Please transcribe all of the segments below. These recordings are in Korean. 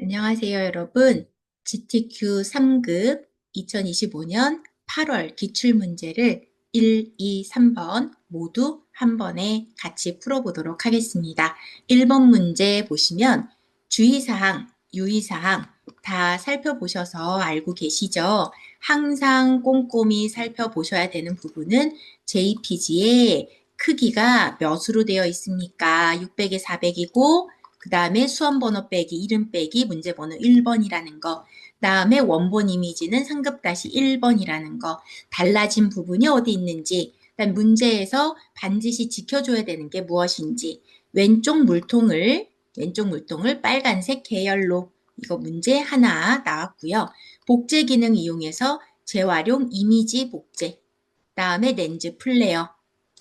안녕하세요, 여러분. GTQ 3급 2025년 8월 기출문제를 1, 2, 3번 모두 한 번에 같이 풀어보도록 하겠습니다. 1번 문제 보시면 주의사항, 유의사항 다 살펴보셔서 알고 계시죠? 항상 꼼꼼히 살펴보셔야 되는 부분은 JPG의 크기가 몇으로 되어 있습니까? 600에 400이고 그 다음에 수험번호 빼기 이름 빼기 문제번호 1번이라는 거. 다음에 원본 이미지는 상급 다시 1번이라는 거. 달라진 부분이 어디 있는지. 그다음 문제에서 반드시 지켜줘야 되는 게 무엇인지. 왼쪽 물통을 빨간색 계열로. 이거 문제 하나 나왔고요. 복제 기능 이용해서 재활용 이미지 복제. 다음에 렌즈 플레어.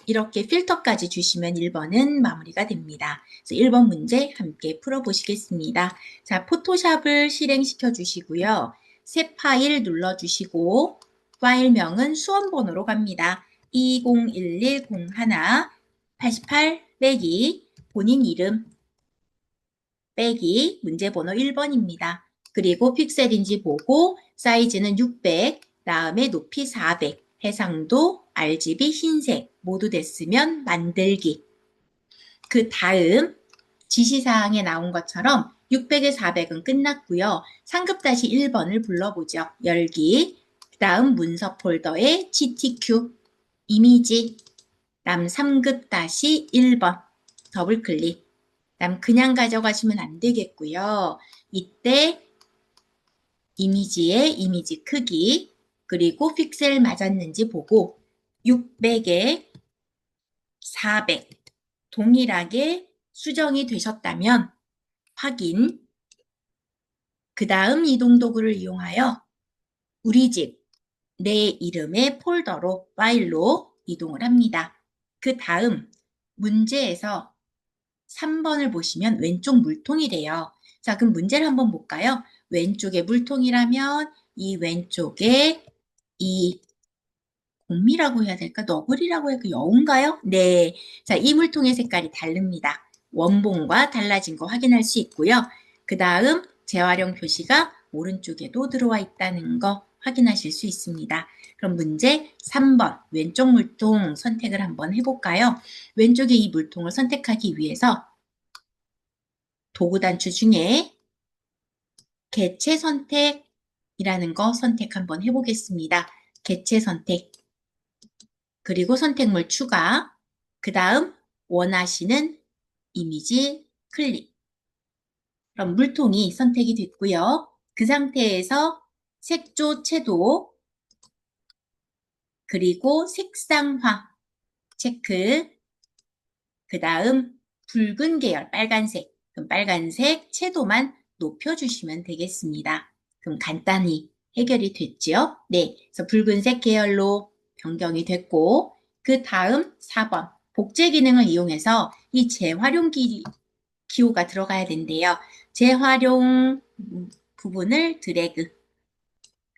이렇게 필터까지 주시면 1번은 마무리가 됩니다. 그래서 1번 문제 함께 풀어보시겠습니다. 자, 포토샵을 실행시켜 주시고요. 새 파일 눌러주시고 파일명은 수험번호로 갑니다. 201101 88 빼기 본인 이름 빼기 문제번호 1번입니다. 그리고 픽셀인지 보고 사이즈는 600, 다음에 높이 400, 해상도 RGB 흰색 모두 됐으면 만들기. 그 다음 지시사항에 나온 것처럼 600에 400은 끝났고요. 상급 다시 1번을 불러보죠. 열기. 그 다음 문서 폴더에 GTQ 이미지. 다음 3급 다시 1번 더블 클릭. 그다음 그냥 가져가시면 안 되겠고요. 이때 이미지의 이미지 크기 그리고 픽셀 맞았는지 보고 600에 400 동일하게 수정이 되셨다면 확인. 그 다음 이동 도구를 이용하여 우리 집 내 이름의 폴더로 파일로 이동을 합니다. 그 다음 문제에서 3번을 보시면 왼쪽 물통이래요. 자, 그럼 문제를 한번 볼까요? 왼쪽에 물통이라면 이 왼쪽에 이 곰이라고 해야 될까? 너구리라고 해야 될까? 여우인가요? 네. 자, 이 물통의 색깔이 다릅니다. 원본과 달라진 거 확인할 수 있고요. 그 다음 재활용 표시가 오른쪽에도 들어와 있다는 거 확인하실 수 있습니다. 그럼 문제 3번 왼쪽 물통 선택을 한번 해볼까요? 왼쪽에 이 물통을 선택하기 위해서 도구 단추 중에 개체 선택이라는 거 선택 한번 해보겠습니다. 개체 선택. 그리고 선택물 추가. 그 다음 원하시는 이미지 클릭. 그럼 물통이 선택이 됐고요. 그 상태에서 색조 채도 그리고 색상화 체크. 그 다음 붉은 계열 빨간색. 그럼 빨간색 채도만 높여주시면 되겠습니다. 그럼 간단히 해결이 됐죠? 네, 그래서 붉은색 계열로 변경이 됐고 그 다음 4번 복제 기능을 이용해서 이 재활용 기호가 들어가야 된대요. 재활용 부분을 드래그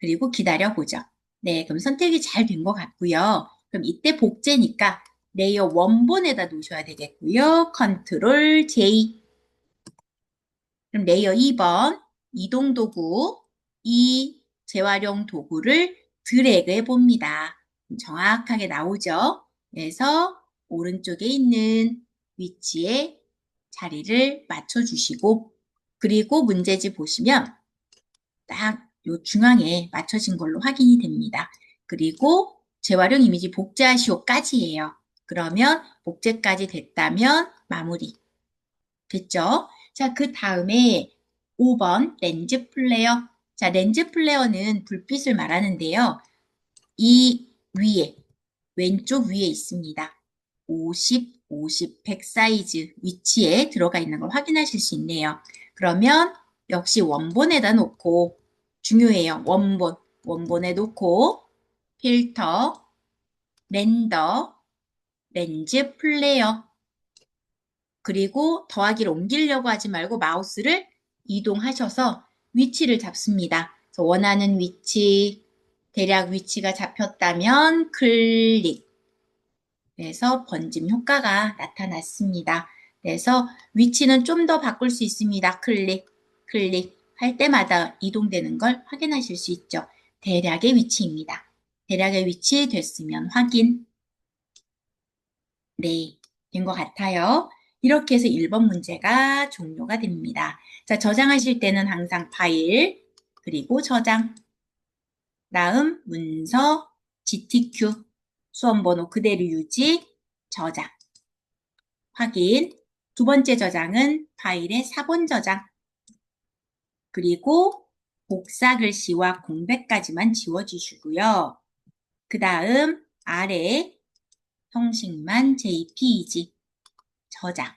그리고 기다려보죠. 네, 그럼 선택이 잘 된 것 같고요. 그럼 이때 복제니까 레이어 원본에다 놓으셔야 되겠고요. 컨트롤 J. 그럼 레이어 2번 이동 도구 이 재활용 도구를 드래그 해봅니다. 정확하게 나오죠. 그래서 오른쪽에 있는 위치에 자리를 맞춰주시고 그리고 문제지 보시면 딱 요 중앙에 맞춰진 걸로 확인이 됩니다. 그리고 재활용 이미지 복제하시오까지예요. 그러면 복제까지 됐다면 마무리. 됐죠? 자, 그 다음에 5번 렌즈 플레어. 자, 렌즈 플레어는 불빛을 말하는데요. 이 위에, 왼쪽 위에 있습니다. 50, 50, 100 사이즈 위치에 들어가 있는 걸 확인하실 수 있네요. 그러면 역시 원본에다 놓고 중요해요. 원본. 원본에 놓고 필터, 렌더, 렌즈 플레어 그리고 더하기를 옮기려고 하지 말고 마우스를 이동하셔서 위치를 잡습니다. 그래서 원하는 위치, 대략 위치가 잡혔다면 클릭. 그래서 번짐 효과가 나타났습니다. 그래서 위치는 좀 더 바꿀 수 있습니다. 클릭, 클릭. 할 때마다 이동되는 걸 확인하실 수 있죠. 대략의 위치입니다. 대략의 위치 됐으면 확인. 네, 된 것 같아요. 이렇게 해서 1번 문제가 종료가 됩니다. 자, 저장하실 때는 항상 파일, 그리고 저장, 다음 문서, GTQ, 수험번호 그대로 유지, 저장, 확인. 두 번째 저장은 파일의 4번 저장, 그리고 복사 글씨와 공백까지만 지워주시고요. 그 다음 아래 형식만 JPEG 저장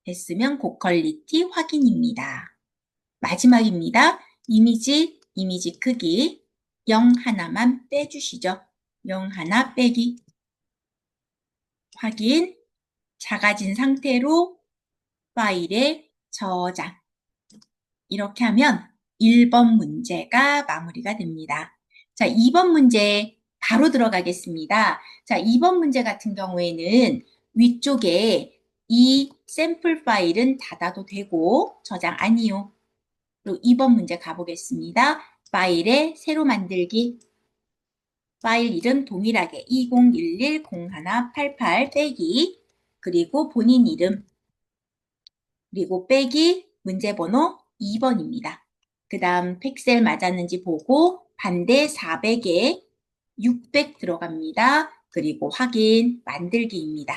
됐으면 고퀄리티 확인입니다. 마지막입니다. 이미지 크기 0 하나만 빼주시죠. 0 하나 빼기 확인 작아진 상태로 파일에 저장 이렇게 하면 1번 문제가 마무리가 됩니다. 자, 2번 문제 바로 들어가겠습니다. 자, 2번 문제 같은 경우에는 위쪽에 이 샘플 파일은 닫아도 되고 저장 아니요. 그리고 2번 문제 가보겠습니다. 파일에 새로 만들기. 파일 이름 동일하게 20110188 빼기 그리고 본인 이름 그리고 빼기 문제번호 2번입니다. 그 다음 픽셀 맞았는지 보고 반대 400에 600 들어갑니다. 그리고 확인 만들기입니다.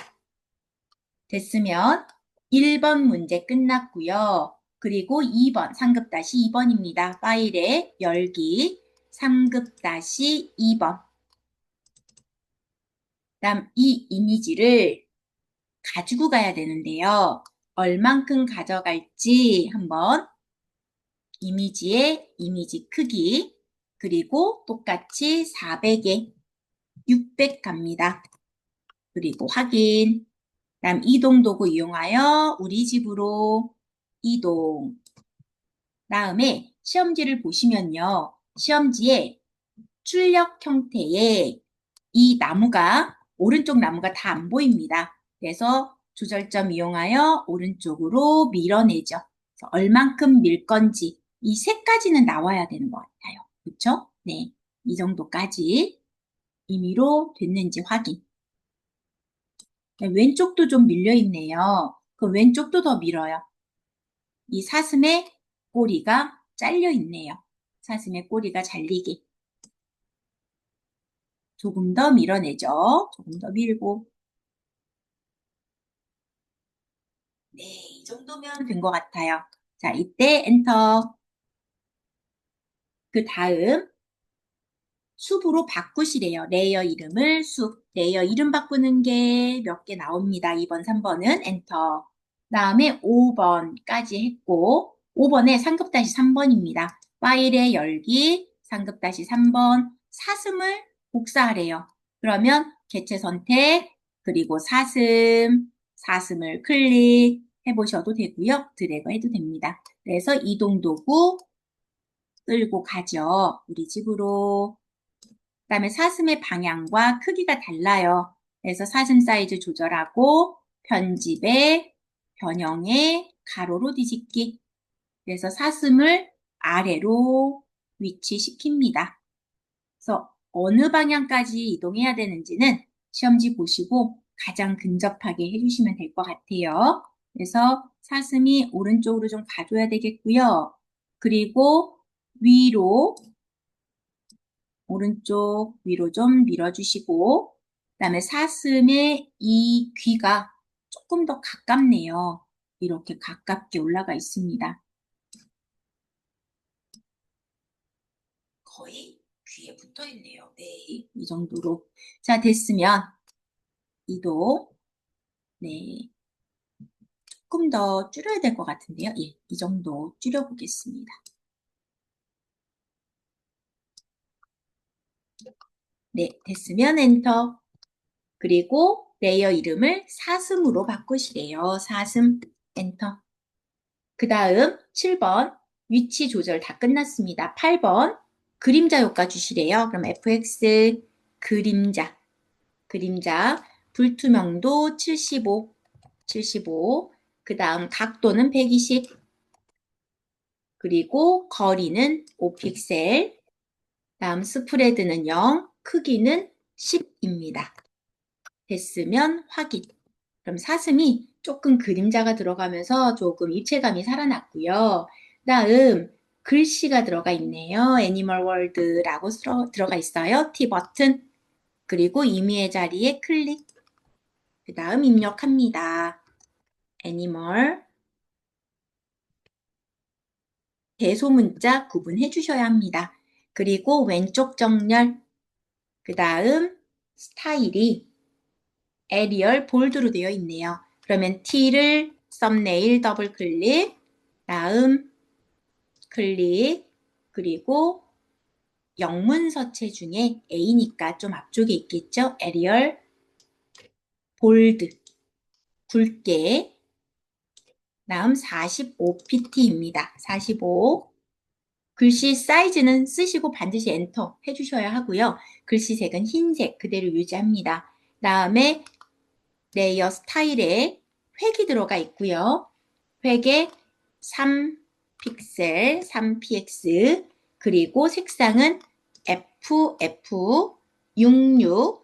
됐으면 1번 문제 끝났고요. 그리고 2번 상급-2번입니다. 파일에 열기 상급-2번 그다음 이 이미지를 가지고 가야 되는데요. 얼만큼 가져갈지 한번 이미지의 이미지 크기 그리고 똑같이 400에 600 갑니다. 그리고 확인 다음 이동 도구 이용하여 우리 집으로 이동 다음에 시험지를 보시면요. 시험지에 출력 형태의 이 나무가 오른쪽 나무가 다 안 보입니다. 그래서 조절점 이용하여 오른쪽으로 밀어내죠. 그래서 얼만큼 밀 건지 이 세 가지는 나와야 되는 것 같아요. 그렇죠? 네, 이 정도까지 임의로 됐는지 확인. 네, 왼쪽도 좀 밀려 있네요. 그 왼쪽도 더 밀어요. 이 사슴의 꼬리가 잘려 있네요. 사슴의 꼬리가 잘리게. 조금 더 밀어내죠. 조금 더 밀고. 네, 이 정도면 된 것 같아요. 자, 이때 엔터. 그 다음 숲으로 바꾸시래요. 레이어 이름을 숲. 레이어 이름 바꾸는 게 몇 개 나옵니다. 2번, 3번은 엔터. 다음에 5번까지 했고 5번에 상급-3번입니다. 파일의 열기 상급-3번 사슴을 복사하래요. 그러면 개체 선택 그리고 사슴을 클릭해 보셔도 되고요. 드래그 해도 됩니다. 그래서 이동 도구 끌고 가죠. 우리 집으로. 그다음에 사슴의 방향과 크기가 달라요. 그래서 사슴 사이즈 조절하고 편집에 변형에 가로로 뒤집기. 그래서 사슴을 아래로 위치시킵니다. 그래서 어느 방향까지 이동해야 되는지는 시험지 보시고 가장 근접하게 해주시면 될 것 같아요. 그래서 사슴이 오른쪽으로 좀 가줘야 되겠고요. 그리고 위로 오른쪽 위로 좀 밀어주시고 그다음에 사슴의 이 귀가 조금 더 가깝네요. 이렇게 가깝게 올라가 있습니다. 거의 귀에 붙어 있네요. 네, 이 정도로. 자, 됐으면 이도 네, 조금 더 줄여야 될 것 같은데요. 예, 이 정도 줄여보겠습니다. 네, 됐으면 엔터. 그리고 레이어 이름을 사슴으로 바꾸시래요. 사슴 엔터. 그 다음 7번 위치 조절 다 끝났습니다. 8번 그림자 효과 주시래요. 그럼 fx 그림자 불투명도 75 그 다음 각도는 120 그리고 거리는 5픽셀, 다음 스프레드는 0, 크기는 10입니다. 됐으면 확인. 그럼 사슴이 조금 그림자가 들어가면서 조금 입체감이 살아났고요. 다음 글씨가 들어가 있네요. 애니멀 월드라고 들어가 있어요. T 버튼. 그리고 임의의 자리에 클릭. 그 다음 입력합니다. 애니멀. 대소문자 구분해 주셔야 합니다. 그리고 왼쪽 정렬. 그 다음 스타일이 에리얼 볼드로 되어 있네요. 그러면 T를 썸네일 더블 클릭, 다음 클릭, 그리고 영문 서체 중에 A니까 좀 앞쪽에 있겠죠? 에리얼 볼드, 굵게, 다음 45pt입니다. 45. 글씨 사이즈는 쓰시고 반드시 엔터 해주셔야 하고요. 글씨 색은 흰색 그대로 유지합니다. 다음에 레이어 스타일에 획이 들어가 있고요. 획에 3픽셀, 3px, 그리고 색상은 FF66,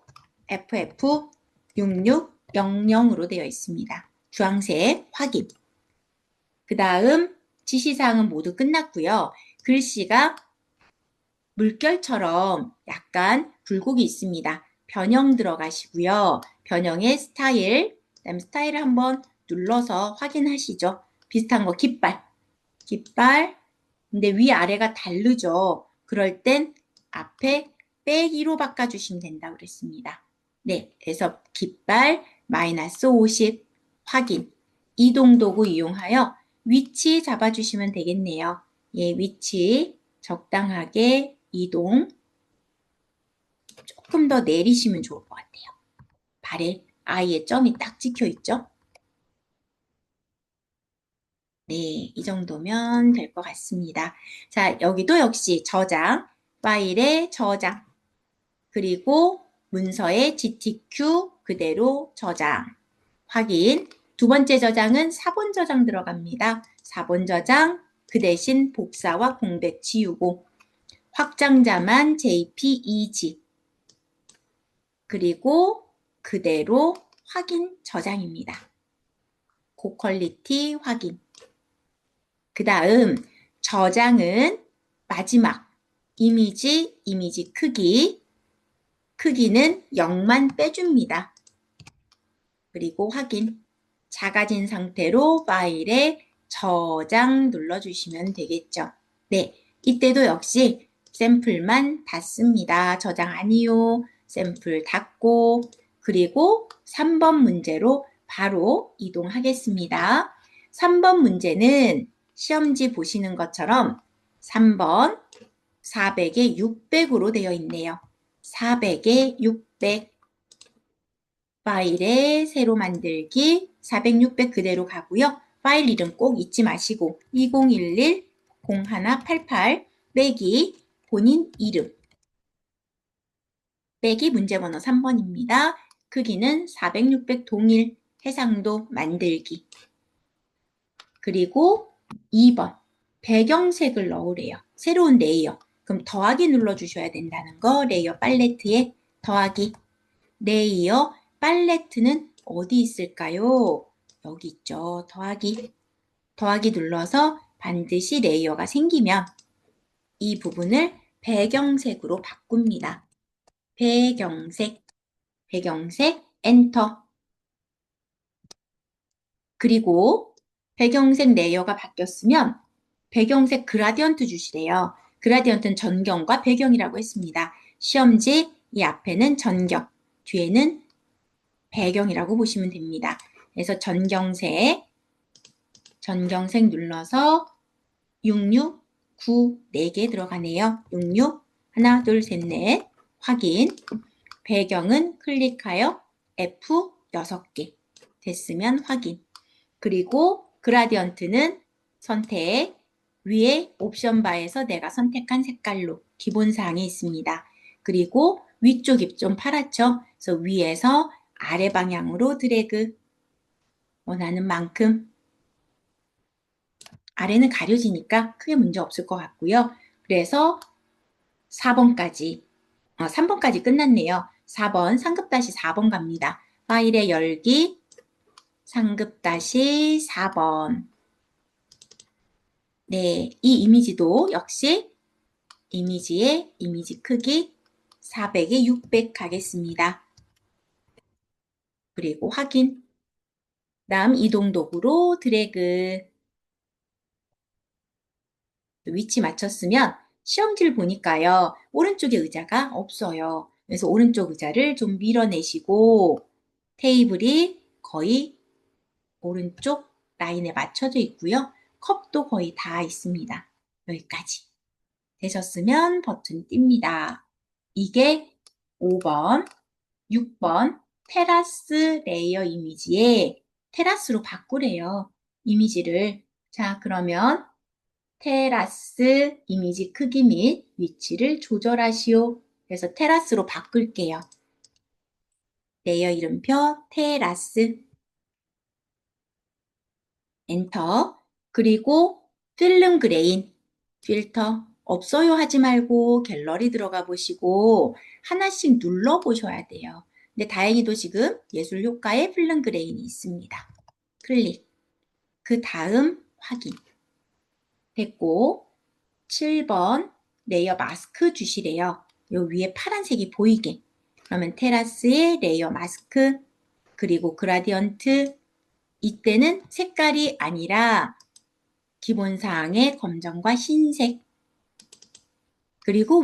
FF6600으로 되어 있습니다. 주황색 확인. 그 다음 지시사항은 모두 끝났고요. 글씨가 물결처럼 약간 굴곡이 있습니다. 변형 들어가시고요. 변형의 스타일, 그다음에 스타일을 한번 눌러서 확인하시죠. 비슷한 거 깃발, 깃발. 근데 위아래가 다르죠. 그럴 땐 앞에 빼기로 바꿔주시면 된다고 그랬습니다. 네, 그래서 깃발 마이너스 50 확인. 이동 도구 이용하여 위치 잡아주시면 되겠네요. 예, 위치 적당하게 이동. 조금 더 내리시면 좋을 것 같아요. 발에 아이의 점이 딱 찍혀 있죠? 네, 이 정도면 될 것 같습니다. 자, 여기도 역시 저장, 파일의 저장, 그리고 문서의 GTQ 그대로 저장, 확인. 두 번째 저장은 4번 저장 들어갑니다. 4번 저장, 그 대신 복사와 공백 지우고, 확장자만 JPEG, 그리고 그대로 확인 저장입니다. 고퀄리티 확인. 그 다음 저장은 마지막 이미지 크기, 크기는 0만 빼줍니다. 그리고 확인. 작아진 상태로 파일에 저장 눌러주시면 되겠죠. 네, 이때도 역시 샘플만 닫습니다. 저장 아니요. 샘플 닫고 그리고 3번 문제로 바로 이동하겠습니다. 3번 문제는 시험지 보시는 것처럼 3번 400에 600으로 되어 있네요. 400에 600 파일에 새로 만들기 400, 600 그대로 가고요. 파일 이름 꼭 잊지 마시고 2011 0188 빼기 본인 이름 빼기 문제번호 3번입니다. 크기는 400, 600 동일 해상도 만들기 그리고 2번 배경색을 넣으래요. 새로운 레이어. 그럼 더하기 눌러주셔야 된다는 거 레이어 팔레트에 더하기 레이어 팔레트는 어디 있을까요? 여기 있죠. 더하기. 더하기 눌러서 반드시 레이어가 생기면 이 부분을 배경색으로 바꿉니다. 배경색, 배경색, 엔터. 그리고 배경색 레이어가 바뀌었으면 배경색 그라디언트 주시래요. 그라디언트는 전경과 배경이라고 했습니다. 시험지 이 앞에는 전경, 뒤에는 배경이라고 보시면 됩니다. 그래서 전경색 눌러서 66, 9, 4개 들어가네요. 66, 하나, 둘, 셋, 넷, 확인. 배경은 클릭하여 F 6개. 됐으면 확인. 그리고 그라디언트는 선택, 위에 옵션 바에서 내가 선택한 색깔로 기본사항이 있습니다. 그리고 위쪽이 좀 파랗죠? 그래서 위에서 아래 방향으로 드래그 원하는 만큼 아래는 가려지니까 크게 문제 없을 것 같고요. 그래서 4번까지, 3번까지 끝났네요. 4번, 상급-4번 갑니다. 파일의 열기, 상급-4번. 네, 이 이미지도 역시 이미지의 이미지 크기 400에 600 가겠습니다. 그리고 확인. 다음 이동 도구로 드래그. 위치 맞췄으면 시험지를 보니까요. 오른쪽에 의자가 없어요. 그래서 오른쪽 의자를 좀 밀어내시고 테이블이 거의 오른쪽 라인에 맞춰져 있고요. 컵도 거의 다 있습니다. 여기까지. 되셨으면 버튼 띱니다. 이게 5번, 6번 테라스 레이어 이미지에 테라스로 바꾸래요. 이미지를. 자, 그러면 테라스 이미지 크기 및 위치를 조절하시오. 그래서 테라스로 바꿀게요. 레이어 이름표 테라스. 엔터. 그리고 필름 그레인 필터 없어요 하지 말고 갤러리 들어가 보시고 하나씩 눌러 보셔야 돼요. 근데 다행히도 지금 예술 효과에 필름 그레인이 있습니다. 클릭. 그 다음 확인. 됐고 7번 레이어 마스크 주시래요. 요 위에 파란색이 보이게. 그러면 테라스에 레이어 마스크 그리고 그라디언트 이때는 색깔이 아니라 기본사항의 검정과 흰색 그리고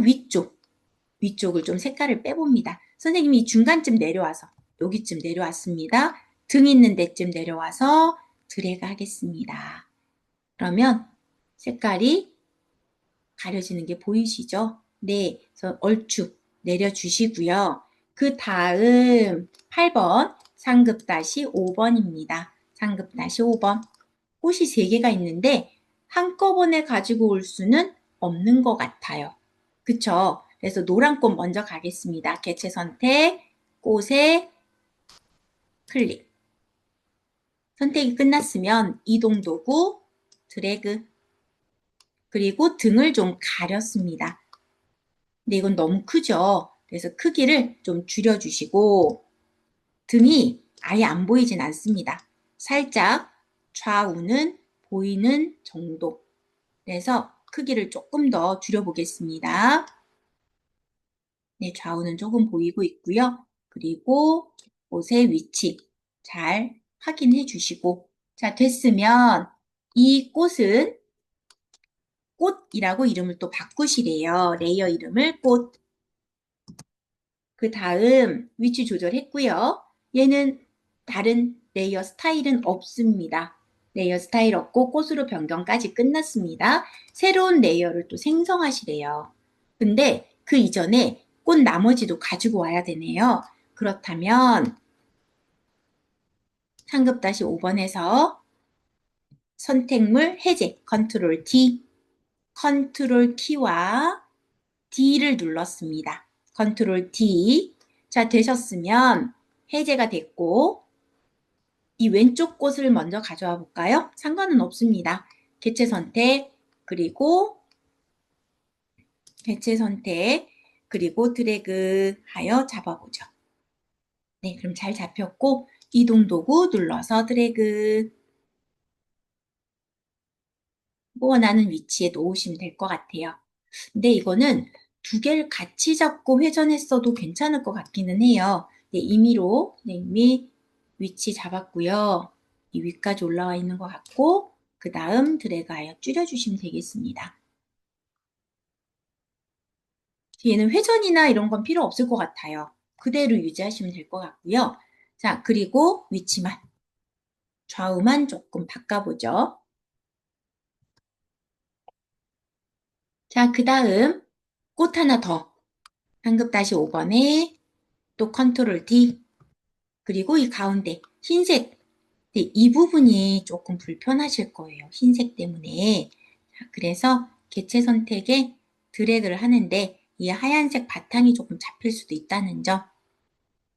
위쪽을 좀 색깔을 빼봅니다. 선생님이 중간쯤 내려와서 여기쯤 내려왔습니다. 등 있는 데쯤 내려와서 드래그 하겠습니다. 그러면 색깔이 가려지는 게 보이시죠? 네, 그래서 얼추 내려주시고요. 그 다음 8번 상급-5번입니다. 상급-5번 꽃이 3개가 있는데 한꺼번에 가지고 올 수는 없는 것 같아요. 그쵸? 그래서 노란 꽃 먼저 가겠습니다. 개체 선택, 꽃에 클릭. 선택이 끝났으면 이동 도구 드래그 그리고 등을 좀 가렸습니다. 근데 이건 너무 크죠? 그래서 크기를 좀 줄여주시고 등이 아예 안 보이진 않습니다. 살짝 좌우는 보이는 정도. 그래서 크기를 조금 더 줄여보겠습니다. 네, 좌우는 조금 보이고 있고요. 그리고 옷의 위치 잘 확인해 주시고 자, 됐으면 이 꽃은 꽃이라고 이름을 또 바꾸시래요. 레이어 이름을 꽃. 그 다음 위치 조절했고요. 얘는 다른 레이어 스타일은 없습니다. 레이어 스타일 없고 꽃으로 변경까지 끝났습니다. 새로운 레이어를 또 생성하시래요. 근데 그 이전에 꽃 나머지도 가지고 와야 되네요. 그렇다면 상급-5번에서 선택물 해제 컨트롤 D 컨트롤 키와 D를 눌렀습니다. 컨트롤 D. 자, 되셨으면 해제가 됐고 이 왼쪽 꽃을 먼저 가져와 볼까요? 상관은 없습니다. 개체 선택, 그리고 개체 선택, 그리고 드래그 하여 잡아보죠. 네, 그럼 잘 잡혔고 이동 도구 눌러서 드래그 원하는 위치에 놓으시면 될 것 같아요. 근데 이거는 2개를 같이 잡고 회전했어도 괜찮을 것 같기는 해요. 네, 임의로 이미 위치 잡았고요. 이 위까지 올라와 있는 것 같고 그 다음 드래그하여 줄여주시면 되겠습니다. 뒤에는 회전이나 이런 건 필요 없을 것 같아요. 그대로 유지하시면 될 것 같고요. 자, 그리고 위치만 좌우만 조금 바꿔보죠. 자, 그 다음 꽃 하나 더 상급-5번에 또 컨트롤 D 그리고 이 가운데 흰색 이 부분이 조금 불편하실 거예요. 흰색 때문에. 자, 그래서 개체 선택에 드래그를 하는데 이 하얀색 바탕이 조금 잡힐 수도 있다는 점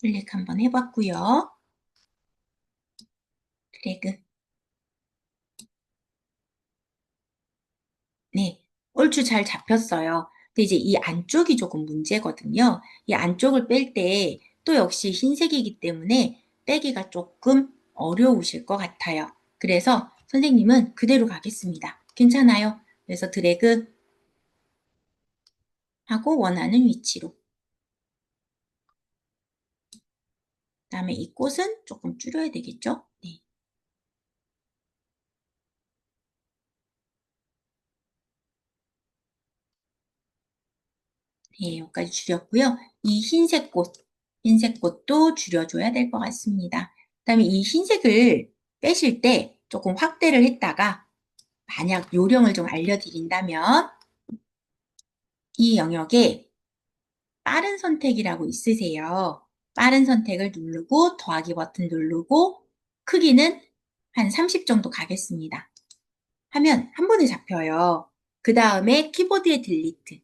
클릭 한번 해봤고요. 드래그 얼추 잘 잡혔어요. 근데 이제 이 안쪽이 조금 문제거든요. 이 안쪽을 뺄 때 또 역시 흰색이기 때문에 빼기가 조금 어려우실 것 같아요. 그래서 선생님은 그대로 가겠습니다. 괜찮아요? 그래서 드래그 하고 원하는 위치로. 그다음에 이 꽃은 조금 줄여야 되겠죠? 네. 네, 여기까지 줄였고요. 이 흰색 꽃도 줄여줘야 될 것 같습니다. 그다음에 이 흰색을 빼실 때 조금 확대를 했다가 만약 요령을 좀 알려드린다면 이 영역에 빠른 선택이라고 있으세요. 빠른 선택을 누르고 더하기 버튼 누르고 크기는 한 30 정도 가겠습니다. 하면 한 번에 잡혀요. 그 다음에 키보드에 딜리트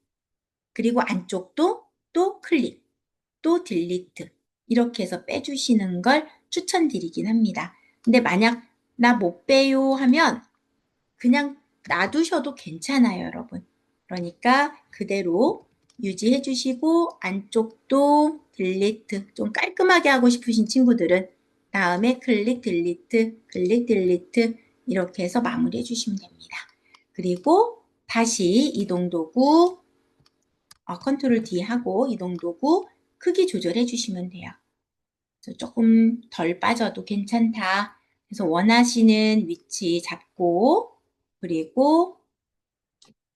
그리고 안쪽도 또 클릭 또 딜리트 이렇게 해서 빼주시는 걸 추천드리긴 합니다. 근데 만약 나 못 빼요 하면 그냥 놔두셔도 괜찮아요, 여러분. 그러니까 그대로 유지해 주시고 안쪽도 딜리트 좀 깔끔하게 하고 싶으신 친구들은 다음에 클릭 딜리트 클릭 딜리트 이렇게 해서 마무리해 주시면 됩니다. 그리고 다시 이동 도구 컨트롤 D 하고 이동 도구 크기 조절해 주시면 돼요. 조금 덜 빠져도 괜찮다. 그래서 원하시는 위치 잡고 그리고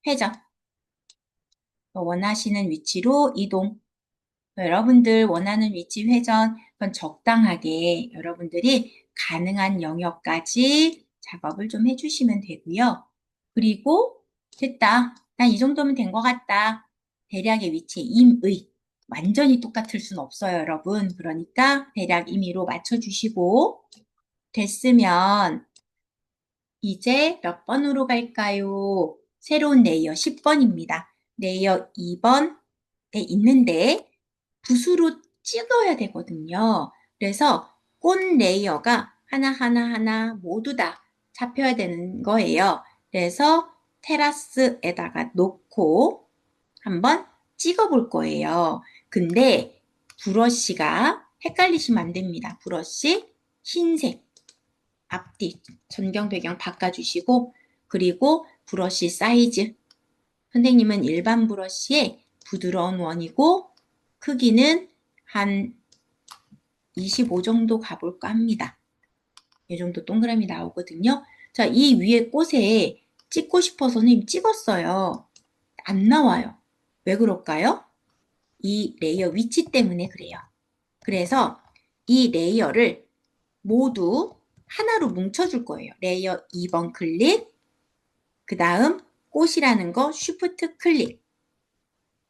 회전 원하시는 위치로 이동 여러분들 원하는 위치 회전 그건 적당하게 여러분들이 가능한 영역까지 작업을 좀 해주시면 되고요. 그리고 됐다. 난 이 정도면 된 것 같다. 대략의 위치에 임의 완전히 똑같을 순 없어요, 여러분. 그러니까 대략 임의로 맞춰주시고 됐으면 이제 몇 번으로 갈까요? 새로운 레이어 10번입니다. 레이어 2번에 있는데 붓으로 찍어야 되거든요. 그래서 꽃 레이어가 하나하나 모두 다 잡혀야 되는 거예요. 그래서 테라스에다가 놓고 한번 찍어 볼 거예요. 근데 브러쉬가 헷갈리시면 안 됩니다. 브러쉬 흰색 앞뒤 전경 배경 바꿔주시고 그리고 브러쉬 사이즈 선생님은 일반 브러쉬에 부드러운 원이고 크기는 한 25 정도 가볼까 합니다. 이 정도 동그라미 나오거든요. 자, 이 위에 꽃에 찍고 싶어서 선생님 찍었어요. 안 나와요. 왜 그럴까요? 이 레이어 위치 때문에 그래요. 그래서 이 레이어를 모두 하나로 뭉쳐줄 거예요. 레이어 2번 클릭, 그 다음 꽃이라는 거 쉬프트 클릭,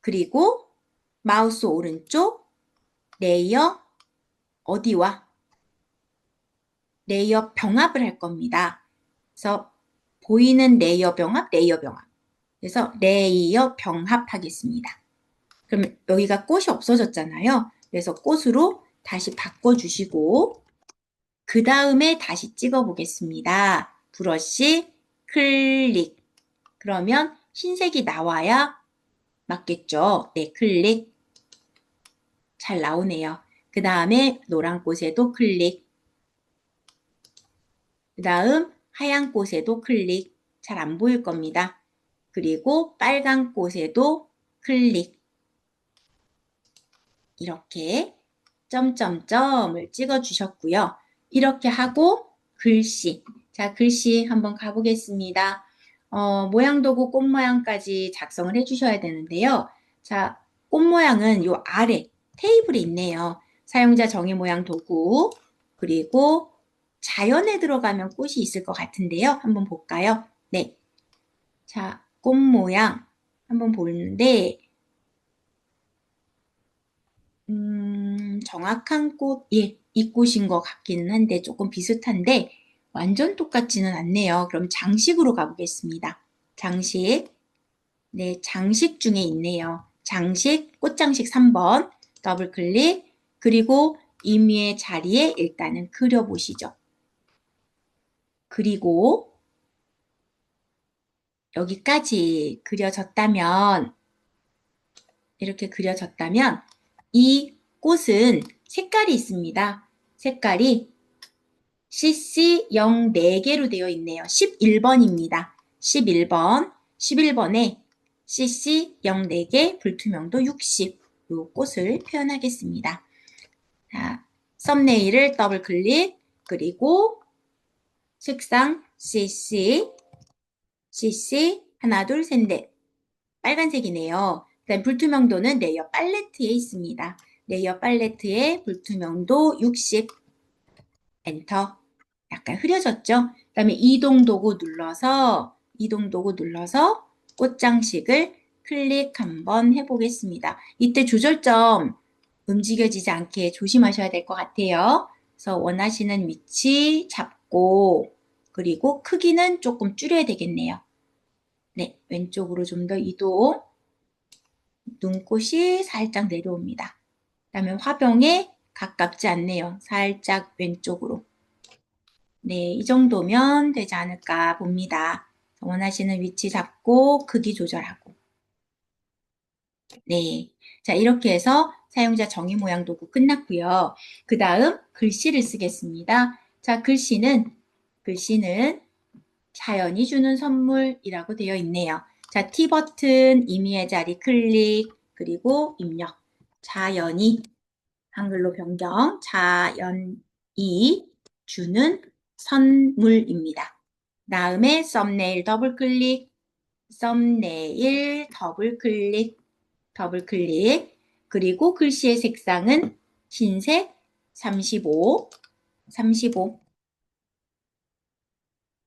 그리고 마우스 오른쪽 레이어 어디와 레이어 병합을 할 겁니다. 그래서 보이는 레이어 병합, 레이어 병합. 그래서 레이어 병합하겠습니다. 그럼 여기가 꽃이 없어졌잖아요. 그래서 꽃으로 다시 바꿔주시고 그 다음에 다시 찍어 보겠습니다. 브러쉬 클릭. 그러면 흰색이 나와야 맞겠죠? 네, 클릭. 잘 나오네요. 그 다음에 노란 꽃에도 클릭. 그 다음 하얀 꽃에도 클릭. 잘 안 보일 겁니다. 그리고 빨간 꽃에도 클릭. 이렇게 점점점을 찍어 주셨고요. 이렇게 하고 글씨. 자, 글씨 한번 가보겠습니다. 모양 도구 꽃 모양까지 작성을 해주셔야 되는데요. 자, 꽃 모양은 요 아래 테이블에 있네요. 사용자 정의 모양 도구 그리고 자연에 들어가면 꽃이 있을 것 같은데요. 한번 볼까요? 네. 자, 꽃 모양 한번 보는데 정확한 꽃, 예, 이 꽃인 것 같기는 한데 조금 비슷한데 완전 똑같지는 않네요. 그럼 장식으로 가보겠습니다. 장식, 네, 장식 중에 있네요. 장식, 꽃장식 3번, 더블 클릭, 그리고 임의의 자리에 일단은 그려보시죠. 그리고 여기까지 그려졌다면, 이렇게 그려졌다면, 이 꽃은 색깔이 있습니다. 색깔이 CC0 4개로 되어 있네요. 11번입니다. 11번. 11번에 CC0 4개, 불투명도 60. 이 꽃을 표현하겠습니다. 자, 썸네일을 더블 클릭, 그리고 색상 CC, 하나, 둘, 셋, 넷. 빨간색이네요. 그다음 불투명도는 레이어 팔레트에 있습니다. 레이어 팔레트에 불투명도 60. 엔터. 약간 흐려졌죠? 그 다음에 이동 도구 눌러서 꽃장식을 클릭 한번 해보겠습니다. 이때 조절점 움직여지지 않게 조심하셔야 될 것 같아요. 그래서 원하시는 위치 잡고, 그리고 크기는 조금 줄여야 되겠네요. 네, 왼쪽으로 좀 더 이동. 눈꽃이 살짝 내려옵니다. 그다음에 화병에 가깝지 않네요. 살짝 왼쪽으로. 네, 이 정도면 되지 않을까 봅니다. 원하시는 위치 잡고 크기 조절하고. 네, 자 이렇게 해서 사용자 정의 모양 도구 끝났고요. 그 다음 글씨를 쓰겠습니다. 자, 글씨는 자연이 주는 선물이라고 되어 있네요. 자, T 버튼 임의의 자리 클릭, 그리고 입력. 자연이, 한글로 변경, 자연이 주는 선물입니다. 다음에 썸네일 더블 클릭, 더블 클릭, 그리고 글씨의 색상은 흰색 35,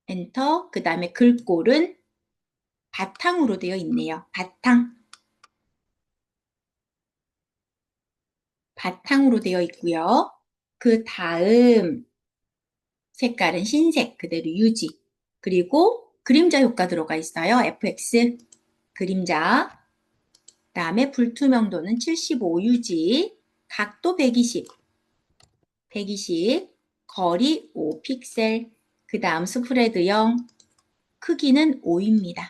엔터. 그 다음에 글꼴은 바탕으로 되어 있네요. 바탕으로 되어 있고요. 그 다음 색깔은 흰색 그대로 유지. 그리고 그림자 효과 들어가 있어요. FX 그림자. 그다음에 불투명도는 75 유지. 각도 120. 거리 5 픽셀. 그 다음 스프레드 0. 크기는 5입니다.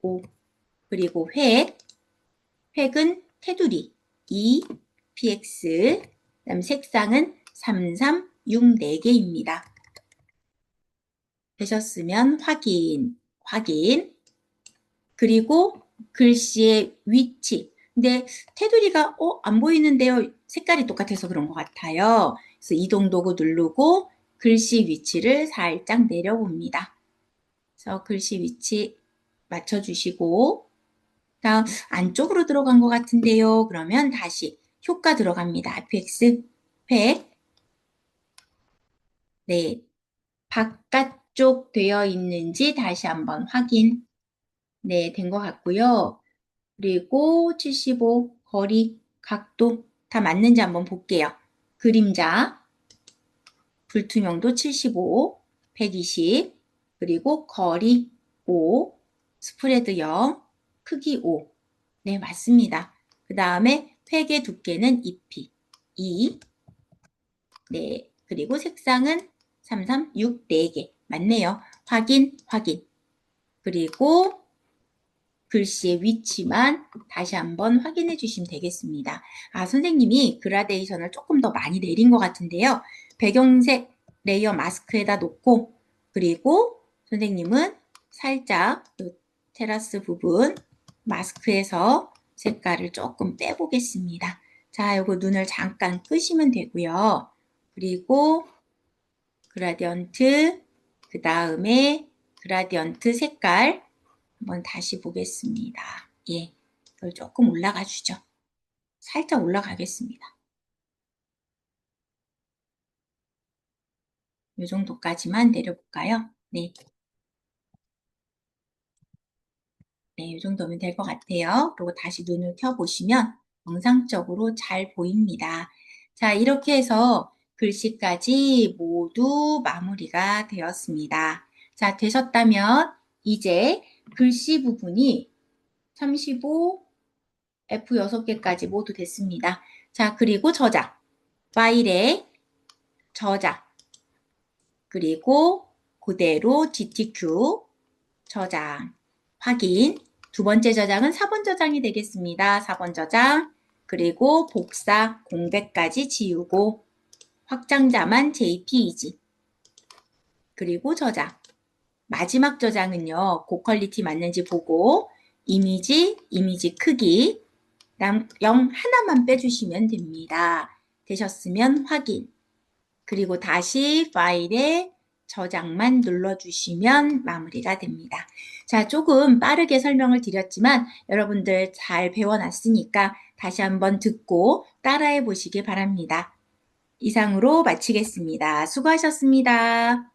5. 그리고 획은 테두리 2 px. 그다음 색상은 336 4개입니다. 되셨으면 확인. 그리고 글씨의 위치. 근데 테두리가 안 보이는데요. 색깔이 똑같아서 그런 것 같아요. 그래서 이동 도구 누르고 글씨 위치를 살짝 내려봅니다. 그래서 글씨 위치 맞춰주시고, 다음 안쪽으로 들어간 것 같은데요. 그러면 다시 효과 들어갑니다. fx 획. 네, 바깥쪽 되어 있는지 다시 한번 확인. 네, 된 것 같고요. 그리고 75 거리, 각도 다 맞는지 한번 볼게요. 그림자, 불투명도 75, 120, 그리고 거리 5, 스프레드 0, 크기 5. 네, 맞습니다. 그 다음에 획의 두께는 2p, 2. 네, 그리고 색상은 336, 4개. 맞네요. 확인. 그리고 글씨의 위치만 다시 한번 확인해 주시면 되겠습니다. 선생님이 그라데이션을 조금 더 많이 내린 것 같은데요. 배경색 레이어 마스크에다 놓고, 그리고 선생님은 살짝 테라스 부분 마스크에서 색깔을 조금 빼보겠습니다. 자, 요거 눈을 잠깐 끄시면 되고요. 그리고 그라디언트, 그 다음에 그라디언트 색깔 한번 다시 보겠습니다. 예, 이걸 조금 올라가 주죠. 살짝 올라가겠습니다. 이 정도까지만 내려볼까요? 네. 네, 이 정도면 될 것 같아요. 그리고 다시 눈을 켜보시면 정상적으로 잘 보입니다. 자, 이렇게 해서 글씨까지 모두 마무리가 되었습니다. 자, 되셨다면 이제 글씨 부분이 35, F 6개까지 모두 됐습니다. 자, 그리고 저장. 파일에 저장. 그리고 그대로 GTQ 저장. 확인. 두 번째 저장은 4번 저장이 되겠습니다. 4번 저장. 그리고 복사, 공백까지 지우고 확장자만 JPEG. 그리고 저장. 마지막 저장은요. 고퀄리티 맞는지 보고 이미지 크기 0 하나만 빼주시면 됩니다. 되셨으면 확인. 그리고 다시 파일에 저장만 눌러주시면 마무리가 됩니다. 자, 조금 빠르게 설명을 드렸지만 여러분들 잘 배워놨으니까 다시 한번 듣고 따라해 보시기 바랍니다. 이상으로 마치겠습니다. 수고하셨습니다.